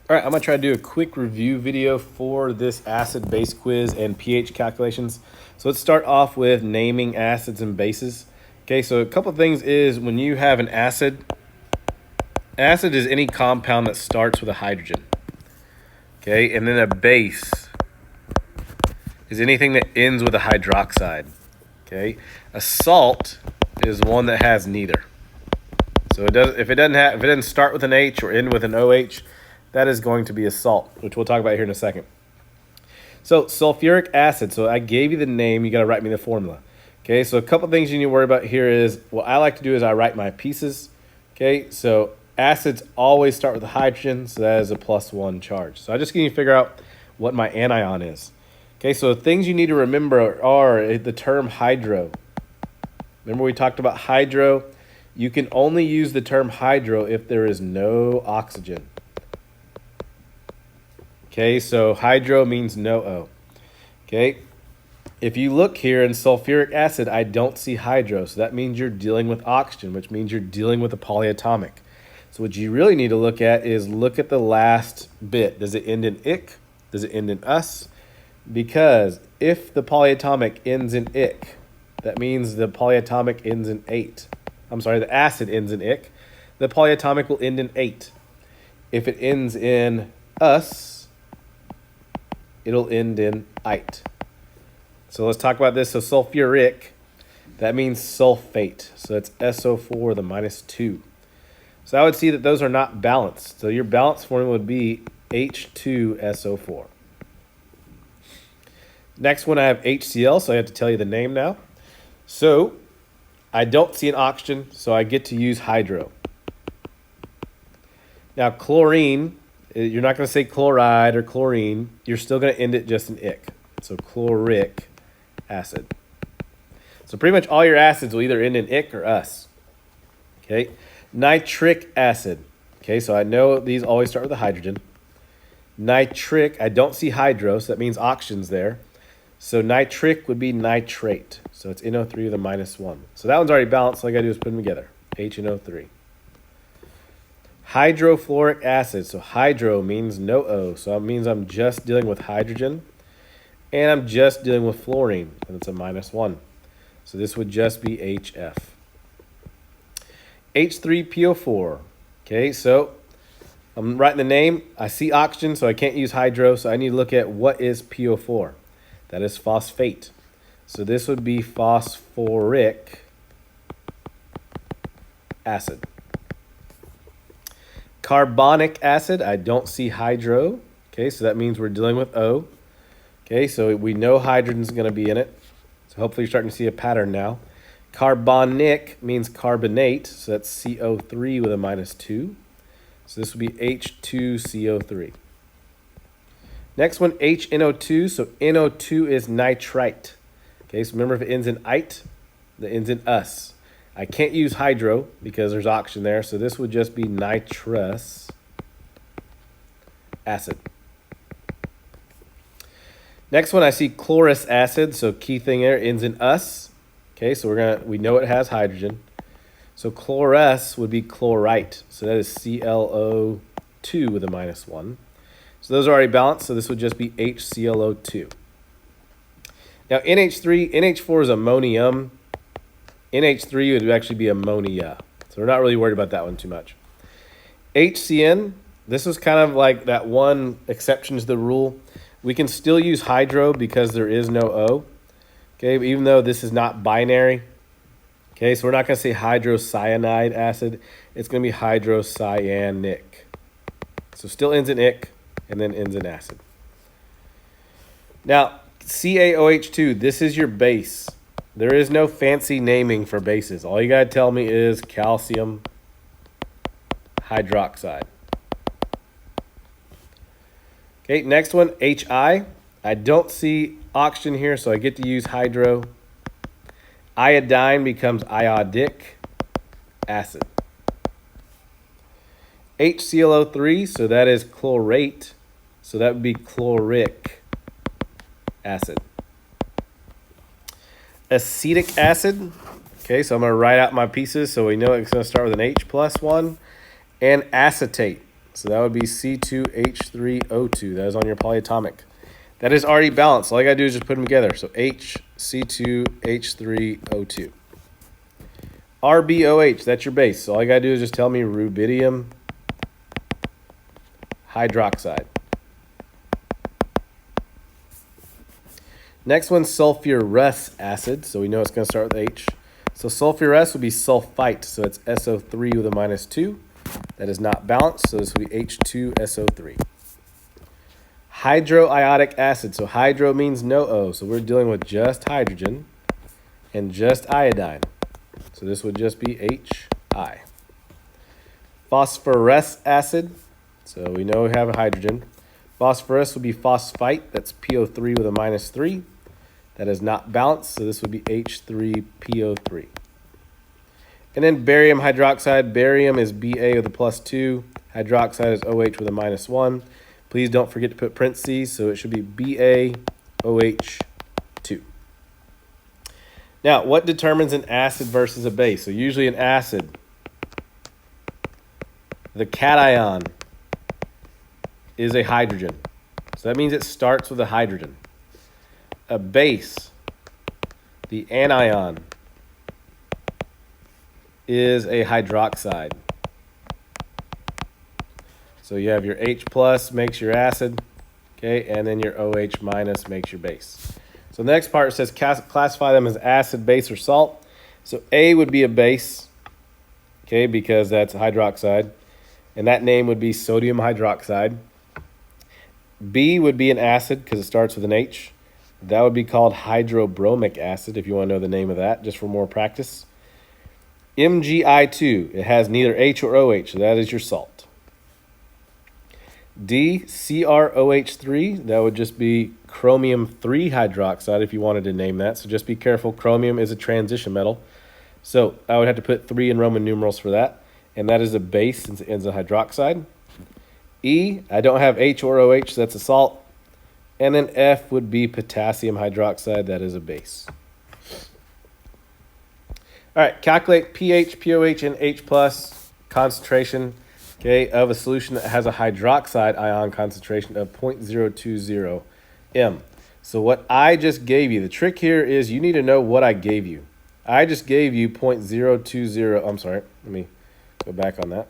All right, I'm gonna try to do a quick review video for this acid base quiz and pH calculations. So let's start off with naming acids and bases. Okay, so a couple of things is when you have an acid is any compound that starts with a hydrogen. Okay, and then a base is anything that ends with a hydroxide. Okay, a salt is one that has neither. So if it doesn't start with an H or end with an OH, that is going to be a salt, which we'll talk about here in a second. So sulfuric acid. So I gave you the name. You got to write me the formula. Okay, so a couple things you need to worry about here is what I like to do is I write my pieces. Okay, so acids always start with a hydrogen, so that is a +1 charge. So I just need to figure out what my anion is. Okay, so things you need to remember are the term hydro. Remember we talked about hydro? You can only use the term hydro if there is no oxygen. Okay, so hydro means no O. Okay, if you look here in sulfuric acid, I don't see hydro, so that means you're dealing with oxygen, which means you're dealing with a polyatomic. So what you really need to look at is look at the last bit. Does it end in ic? Does it end in us? Because if the polyatomic ends in ic, that means the polyatomic ends in 8. I'm sorry, the acid ends in ic. The polyatomic will end in 8. If it ends in us, it'll end in ite. So let's talk about this. So sulfuric, that means sulfate. So that's SO4, the -2. So I would see that those are not balanced. So your balanced formula would be H2SO4. Next one, I have HCl, so I have to tell you the name now. So I don't see an oxygen, so I get to use hydro. Now chlorine, you're not going to say chloride or chlorine. You're still going to end it just in ic. So chloric acid. So pretty much all your acids will either end in ic or us. Okay. Nitric acid. Okay, so I know these always start with a hydrogen. Nitric, I don't see hydro, so that means oxygen's there. So nitric would be nitrate. So it's NO3 with a -1. So that one's already balanced. So all I got to do is put them together. HNO3. Hydrofluoric acid. So hydro means no O. So that means I'm just dealing with hydrogen. And I'm just dealing with fluorine. And it's a -1. So this would just be HF. H3PO4. Okay, so I'm writing the name. I see oxygen, so I can't use hydro. So I need to look at what is PO4. That is phosphate. So this would be phosphoric acid. Carbonic acid, I don't see hydro. Okay, so that means we're dealing with O. Okay, so we know hydrogen's going to be in it. So hopefully you're starting to see a pattern now. Carbonic means carbonate, so that's CO3 with a -2. So this would be H2CO3. Next one, HNO2. So NO2 is nitrite. Okay, so remember if it ends in ite, that ends in us. I can't use hydro because there's oxygen there, so this would just be nitrous acid. Next one, I see chlorous acid. So key thing there, ends in us. Okay, so we know it has hydrogen. So chlorous would be chlorite. So that is ClO2 with a -1. So those are already balanced, so this would just be HClO2. Now NH3, NH4 is ammonium. NH3 would actually be ammonia. So we're not really worried about that one too much. HCN, this is kind of like that one exception to the rule. We can still use hydro because there is no O. Okay, even though this is not binary. Okay, so we're not going to say hydrocyanide acid. It's going to be hydrocyanic. So still ends in ic and then ends in acid. Now, CaOH2, this is your base. There is no fancy naming for bases. All you got to tell me is calcium hydroxide. Okay, next one, HI. I don't see oxygen here, so I get to use hydro. Iodine becomes iodic acid. HClO3, so that is chlorate. So that would be chloric acid. Acetic acid. Okay, so I'm going to write out my pieces so we know it's going to start with an H+1. And acetate. So that would be C2H3O2. That is on your polyatomic. That is already balanced. All I got to do is just put them together. So HC2H3O2. RbOH, that's your base. So all I got to do is just tell me rubidium hydroxide. Next one's sulfurous acid. So we know it's going to start with H. So sulfurous would be sulfite. So it's SO3 with a -2. That is not balanced. So this will be H2SO3. Hydroiodic acid. So hydro means no O. So we're dealing with just hydrogen and just iodine. So this would just be HI. Phosphorus acid. So we know we have a hydrogen. Phosphorus would be phosphite. That's PO3 with a -3. That is not balanced. So this would be H3PO3. And then barium hydroxide. Barium is Ba with a +2. Hydroxide is OH with a -1. Please don't forget to put parentheses. So it should be BaOH2. Now, what determines an acid versus a base? So usually an acid, the cation is a hydrogen. So that means it starts with a hydrogen. A base, the anion, is a hydroxide. So you have your H plus makes your acid, okay, and then your OH minus makes your base. So the next part says classify them as acid, base, or salt. So A would be a base, okay, because that's hydroxide, and that name would be sodium hydroxide. B would be an acid because it starts with an H. That would be called hydrobromic acid if you want to know the name of that, just for more practice. MgI2, it has neither H or OH, so that is your salt. D, CrOH3, that would just be chromium 3 hydroxide if you wanted to name that. So just be careful, chromium is a transition metal. So I would have to put 3 in Roman numerals for that. And that is a base since it ends in hydroxide. E, I don't have H or OH, so that's a salt. And then F would be potassium hydroxide, that is a base. All right, calculate pH, POH, and H plus concentration, okay, of a solution that has a hydroxide ion concentration of 0.020 m. So what I just gave you, the trick here is you need to know what I gave you. I just gave you 0.020, I'm sorry, let me go back on that.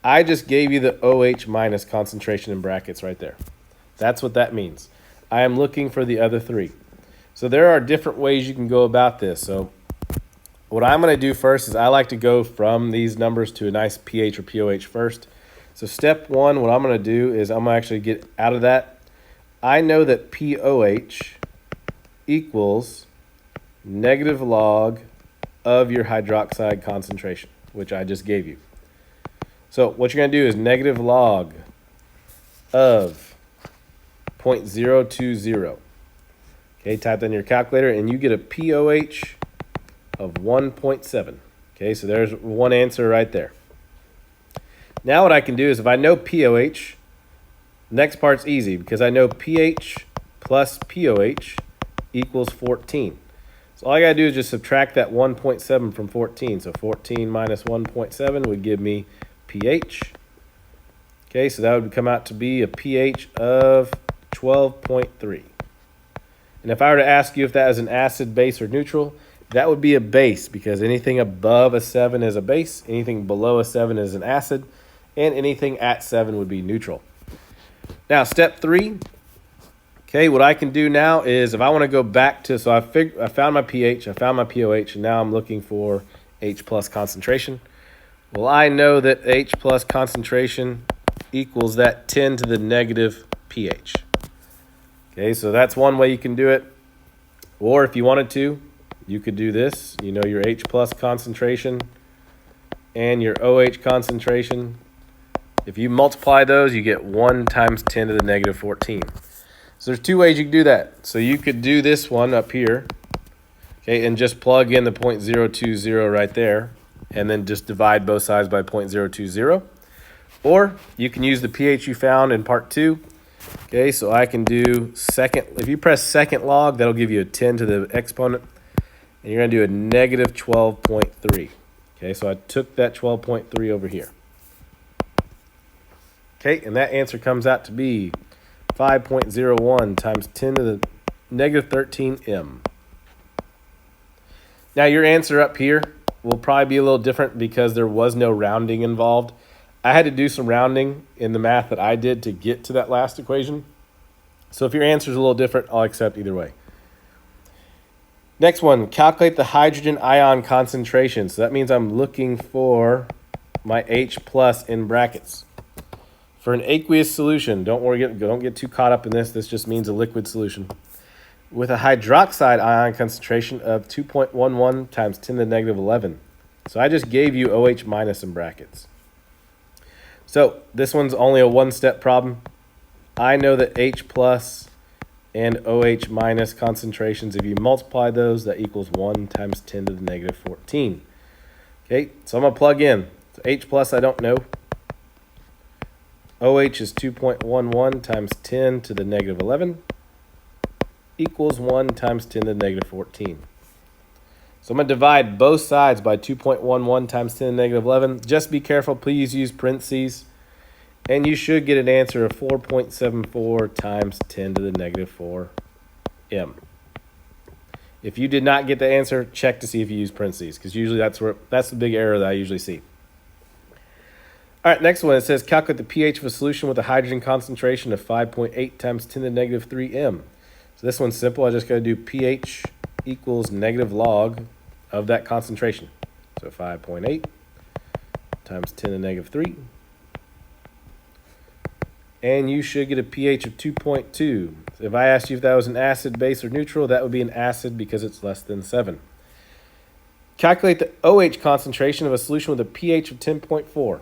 I just gave you the OH minus concentration in brackets right there. That's what that means. I am looking for the other 3. So there are different ways you can go about this. So what I'm going to do first is I like to go from these numbers to a nice pH or POH first. So step 1, what I'm going to do is I'm going to actually get out of that. I know that POH equals negative log of your hydroxide concentration, which I just gave you. So what you're going to do is negative log of 0.020. Okay, type that in your calculator and you get a POH of 1.7. Okay, so there's one answer right there. Now what I can do is if I know POH, next part's easy because I know pH plus POH equals 14. So all I got to do is just subtract that 1.7 from 14. So 14 minus 1.7 would give me pH. Okay, so that would come out to be a pH of 12.3. And if I were to ask you if that is an acid, base, or neutral, that would be a base because anything above a 7 is a base, anything below a 7 is an acid, and anything at 7 would be neutral. Now, step 3, okay, what I can do now is if I want to go back to, so I found my pH, I found my POH, and now I'm looking for H plus concentration. Well, I know that H plus concentration equals that 10 to the negative pH. Okay, so that's one way you can do it. Or if you wanted to, you could do this. You know your H plus concentration and your OH concentration. If you multiply those, you get 1 times 10 to the negative 14. So there's 2 ways you can do that. So you could do this one up here, okay, and just plug in the 0.020 right there, and then just divide both sides by 0.020. Or you can use the pH you found in part 2. Okay, so I can do second. If you press second log, that'll give you a 10 to the exponent. And you're going to do a negative 12.3. Okay, so I took that 12.3 over here. Okay, and that answer comes out to be 5.01 times 10 to the negative 13 m. Now your answer up here will probably be a little different because there was no rounding involved. I had to do some rounding in the math that I did to get to that last equation. So if your answer is a little different, I'll accept either way. Next one, calculate the hydrogen ion concentration. So that means I'm looking for my H plus in brackets. For an aqueous solution, don't get too caught up in this. This just means a liquid solution. With a hydroxide ion concentration of 2.11 times 10 to the negative 11. So I just gave you OH minus in brackets. So this one's only a one-step problem. I know that H plus and OH minus concentrations, if you multiply those, that equals 1 times 10 to the negative 14. Okay, so I'm going to plug in. So H plus I don't know. OH is 2.11 times 10 to the negative 11 equals 1 times 10 to the negative 14. So I'm going to divide both sides by 2.11 times 10 to the negative 11. Just be careful. Please use parentheses. And you should get an answer of 4.74 times 10 to the negative 4 m. If you did not get the answer, check to see if you use parentheses, because usually that's the big error that I usually see. All right, next one, it says calculate the pH of a solution with a hydrogen concentration of 5.8 times 10 to the negative 3 m. So this one's simple. I just got to do pH equals negative log of that concentration. So 5.8 times 10 to the negative 3. And you should get a pH of 2.2. If I asked you if that was an acid, base, or neutral, that would be an acid because it's less than 7. Calculate the OH concentration of a solution with a pH of 10.4.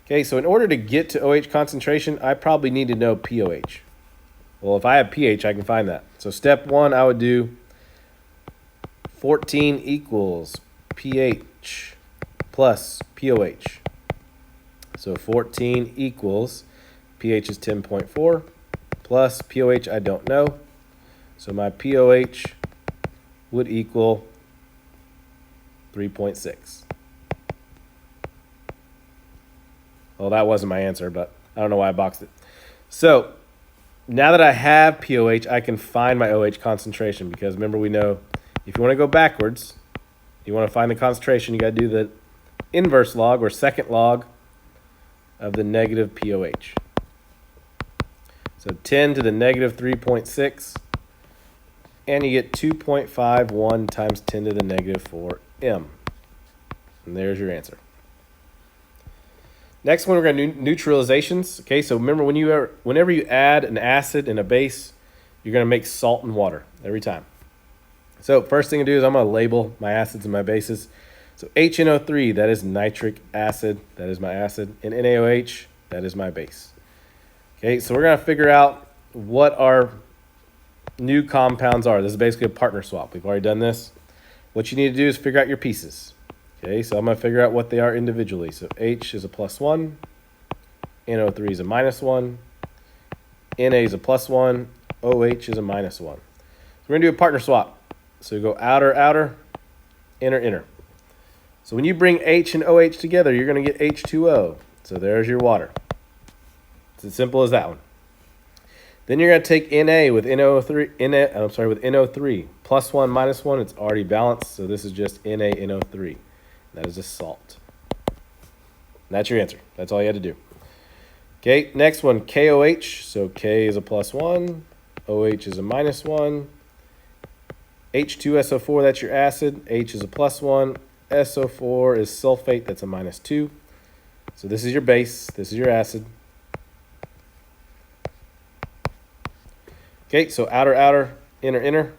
Okay, so in order to get to OH concentration, I probably need to know pOH. Well, if I have pH, I can find that. So step 1, I would do 14 equals pH plus pOH. So 14 equals pH is 10.4 plus pOH I don't know. So my pOH would equal 3.6. Well, that wasn't my answer, but I don't know why I boxed it. So now that I have pOH, I can find my OH concentration, because remember, we know if you want to go backwards, you want to find the concentration, you got to do the inverse log or second log of the negative pOH. So 10 to the negative 3.6, and you get 2.51 times 10 to the negative 4 m. And there's your answer. Next one, we're going to do neutralizations. Okay, so remember, whenever you add an acid and a base, you're going to make salt and water every time. So first thing to do is I'm going to label my acids and my bases. So HNO3, that is nitric acid, that is my acid, and NaOH, that is my base. Okay, so we're going to figure out what our new compounds are. This is basically a partner swap. We've already done this. What you need to do is figure out your pieces. Okay, so I'm going to figure out what they are individually. So H is a +1, NO3 is a -1, Na is a +1, OH is a -1. So we're going to do a partner swap. So we go outer, outer, inner, inner. So when you bring H and OH together, you're going to get H2O. So there's your water. It's as simple as that one. Then you're going to take Na with NO3, with NO3. +1, -1, it's already balanced. So this is just NaNO3. That is just salt. And that's your answer. That's all you had to do. Okay, next one, KOH. So K is a +1, OH is a -1. H2SO4, that's your acid. H is a +1. SO4 is sulfate, that's a -2. So this is your base, this is your acid. Okay, so outer, outer, inner, inner.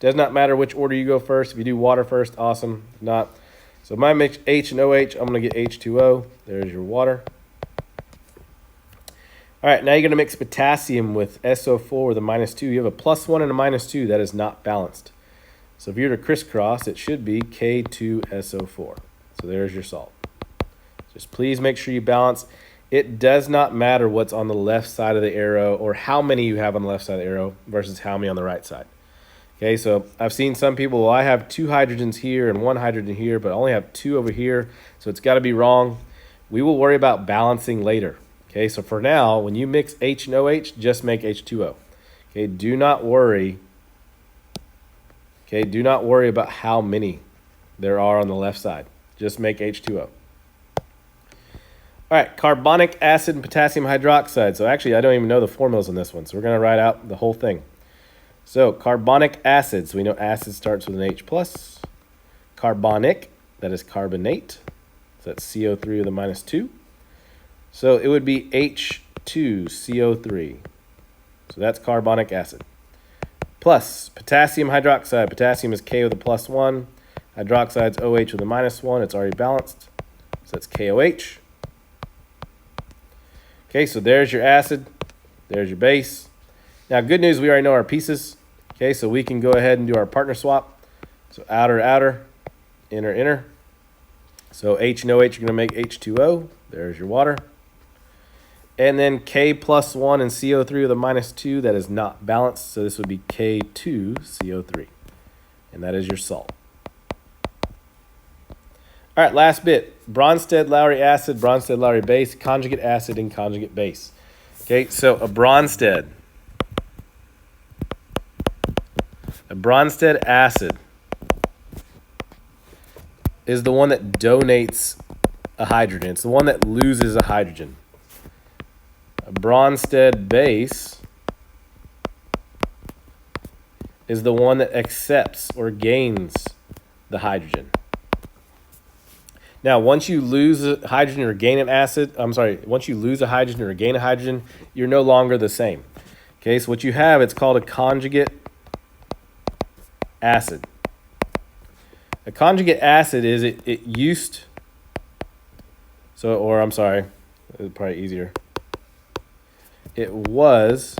Does not matter which order you go first. If you do water first, awesome. If not, so my mix H and OH, I'm going to get H2O. There's your water. All right, now you're going to mix potassium with SO4 with a -2. You have a +1 and a -2. That is not balanced. So if you were to crisscross, it should be K2SO4. So there's your salt. Just please make sure you balance. It does not matter what's on the left side of the arrow or how many you have on the left side of the arrow versus how many on the right side. Okay, so I've seen some people, well, I have 2 hydrogens here and 1 hydrogen here, but I only have 2 over here, so it's got to be wrong. We will worry about balancing later. Okay, so for now, when you mix H and OH, just make H2O. Okay, do not worry. Okay, do not worry about how many there are on the left side. Just make H2O. All right, carbonic acid and potassium hydroxide. So actually, I don't even know the formulas on this one, so we're going to write out the whole thing. So carbonic acid, so we know acid starts with an H+. Carbonic, that is carbonate. So that's CO3 with a -2. So it would be H2CO3. So that's carbonic acid. Plus potassium hydroxide. Potassium is K with a +1. Hydroxide's OH with a -1. It's already balanced. So that's KOH. Okay, so there's your acid. There's your base. Now, good news, we already know our pieces. Okay, so we can go ahead and do our partner swap. So outer, outer, inner, inner. So H and OH are going to make H2O. There's your water. And then K +1 and CO3 with a -2. That is not balanced. So this would be K2CO3. And that is your salt. All right, last bit. Bronsted-Lowry acid, Bronsted-Lowry base, conjugate acid, and conjugate base. Okay, so a Bronsted acid is the one that donates a hydrogen. It's the one that loses a hydrogen. A Bronsted base is the one that accepts or gains the hydrogen. Now, once you lose a hydrogen or gain an acid, once you lose a hydrogen or gain a hydrogen, you're no longer the same. Okay, so what you have, it's called a conjugate acid. A conjugate acid is it's probably easier. It was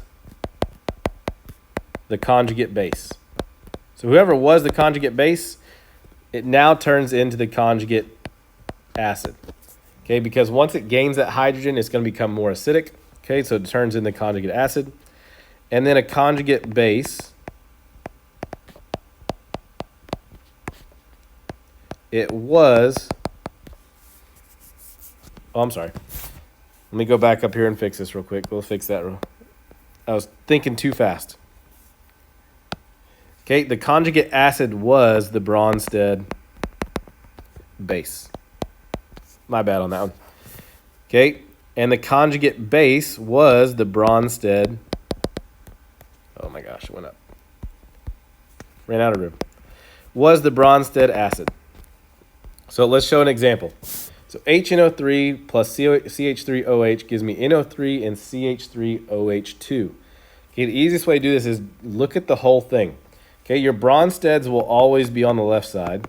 the conjugate base. So whoever was the conjugate base, it now turns into the conjugate acid. Okay, because once it gains that hydrogen, it's going to become more acidic. Okay, so it turns into conjugate acid. And then a conjugate base, it was, let me go back up here and fix this real quick. We'll fix that. I was thinking too fast. Okay, the conjugate acid was the Bronsted base. My bad on that one. Okay, and the conjugate base was the Bronsted. Oh my gosh, it went up. Ran out of room. Was the Bronsted acid. So let's show an example. So HNO3 plus CH3OH gives me NO3 and CH3OH2. Okay, the easiest way to do this is look at the whole thing. Okay, your Bronsteds will always be on the left side,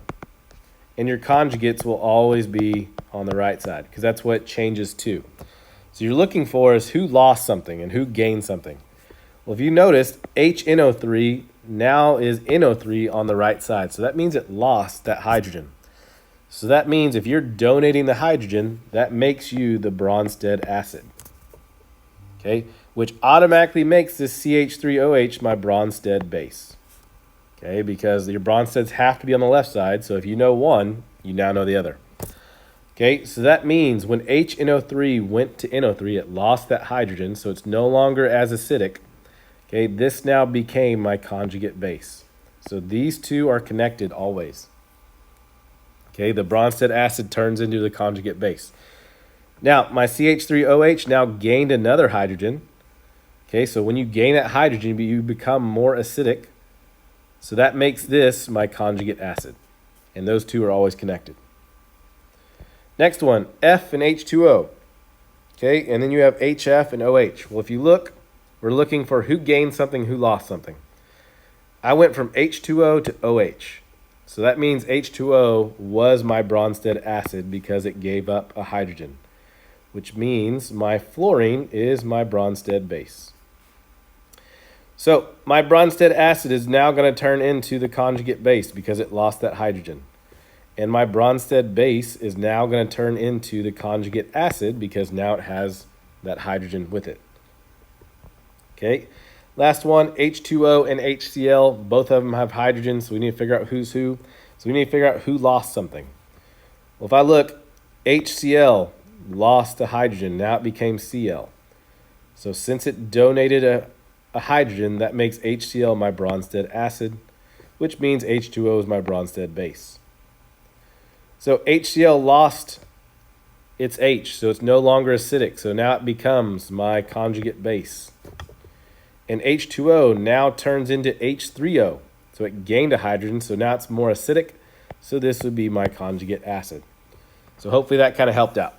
and your conjugates will always be on the right side, because that's what it changes to. So you're looking for is who lost something and who gained something. Well, if you noticed, HNO3 now is NO3 on the right side, so that means it lost that hydrogen. So that means if you're donating the hydrogen, that makes you the Bronsted acid. Okay, which automatically makes this CH3OH my Bronsted base. Okay, because your Bronsteds have to be on the left side, so if you know one, you now know the other. Okay, so that means when HNO3 went to NO3, it lost that hydrogen, so it's no longer as acidic. Okay, this now became my conjugate base. So these two are connected always. Okay, the Bronsted acid turns into the conjugate base. Now, my CH3OH now gained another hydrogen. Okay, so when you gain that hydrogen, you become more acidic. So that makes this my conjugate acid. And those two are always connected. Next one, F and H2O. Okay, and then you have HF and OH. Well, if you look, we're looking for who gained something, who lost something. I went from H2O to OH. So that means H2O was my Bronsted acid because it gave up a hydrogen, which means my fluorine is my Bronsted base. So my Bronsted acid is now going to turn into the conjugate base because it lost that hydrogen. And my Bronsted base is now going to turn into the conjugate acid because now it has that hydrogen with it. Okay, last one, H2O and HCl. Both of them have hydrogen, so we need to figure out who's who. So we need to figure out who lost something. Well, if I look, HCl, lost a hydrogen. Now it became Cl. So since it donated a hydrogen, that makes HCl my Bronsted acid, which means H2O is my Bronsted base. So HCl lost its H, so it's no longer acidic. So now it becomes my conjugate base. And H2O now turns into H3O. So it gained a hydrogen, so now it's more acidic. So this would be my conjugate acid. So hopefully that kind of helped out.